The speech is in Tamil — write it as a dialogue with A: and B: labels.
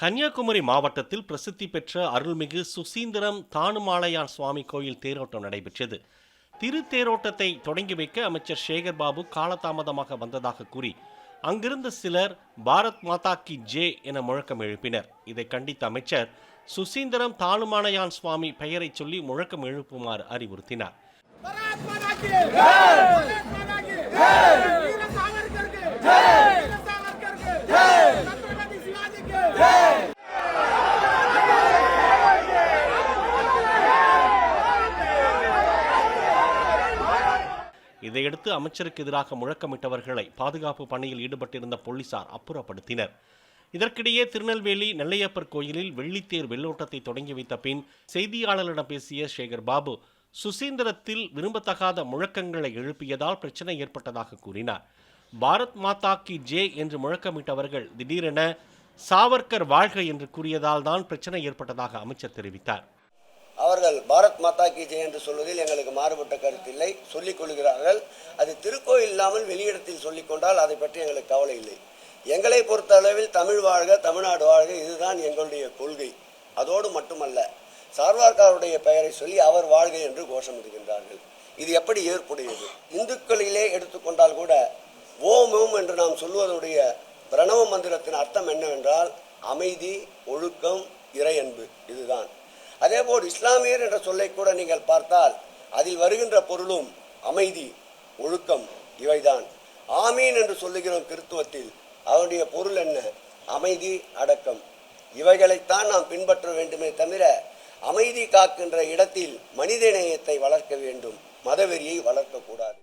A: கன்னியாகுமரி மாவட்டத்தில் பிரசித்தி பெற்ற அருள்மிகு சுசீந்திரம் தானுமாலையான் சுவாமி கோயில் தேரோட்டம் நடைபெற்றது. திருத்தேரோட்டத்தை தொடங்கி வைக்க அமைச்சர் சேகர் பாபு காலதாமதமாக வந்ததாக கூறி அங்கிருந்த சிலர் பாரத் மாதா கி ஜே என முழக்கம் எழுப்பினர். இதை கண்டித்த அமைச்சர் சுசீந்திரம் தானுமாலையான் சுவாமி பெயரை சொல்லி முழக்கம் எழுப்புமாறு அறிவுறுத்தினார். இதையடுத்து அமைச்சருக்கு எதிராக முழக்கமிட்டவர்களை பாதுகாப்பு பணியில் ஈடுபட்டிருந்த போலீசார் அப்புறப்படுத்தினர். இதற்கிடையே திருநெல்வேலி நெல்லையப்பர் கோயிலில் வெள்ளித்தேர் வெள்ளோட்டத்தை தொடங்கி வைத்த பின் செய்தியாளர்களிடம் பேசிய சேகர் பாபு சுசீந்திரத்தில் விரும்பத்தகாத முழக்கங்களை எழுப்பியதால் பிரச்சனை ஏற்பட்டதாக கூறினார். பாரத் மாதா கி ஜே என்று முழக்கமிட்டவர்கள் திடீரென சாவர்கர் வாழ்க என்று கூறியதால் தான் பிரச்சனை ஏற்பட்டதாக அமைச்சர் தெரிவித்தார்.
B: அவர்கள் பாரத் மாதா கி ஜெய் என்று சொல்வதில் எங்களுக்கு மாறுபட்ட கருத்தில்லை, சொல்லிக் கொள்கிறார்கள். அது திருக்கோயில் இல்லாமல் வெளியிடத்தில் சொல்லிக்கொண்டால் அதை பற்றி எங்களுக்கு கவலை இல்லை. எங்களை பொறுத்த அளவில் தமிழ் வாழ்க, தமிழ்நாடு வாழ்க, இதுதான் எங்களுடைய கொள்கை. அதோடு மட்டுமல்ல, சார்வார்காருடைய பெயரை சொல்லி அவர் வாழ்க என்று கோஷமிடுகின்றார்கள். இது எப்படி ஏற்புடையது? இந்துக்களிலே எடுத்துக்கொண்டால் கூட ஓம் ஓம் என்று நாம் சொல்வதுடைய பிரணவ மந்திரத்தின் அர்த்தம் என்னவென்றால் அமைதி, ஒழுக்கம், இறையன்பு, இதுதான். அதேபோல் இஸ்லாமியர் என்ற சொல்லை கூட நீங்கள் பார்த்தால் அதில் வருகின்ற பொருளும் அமைதி, ஒழுக்கம், இவைதான். ஆமீன் என்று சொல்லுகிறோம் கிறிஸ்துவத்தில், அவருடைய பொருள் என்ன? அமைதி, அடக்கம். இவைகளைத்தான் நாம் பின்பற்ற வேண்டுமே தவிர அமைதி காக்கின்ற இடத்தில் மனிதநேயத்தை வளர்க்க வேண்டும், மதவெறியை வளர்க்கக்கூடாது.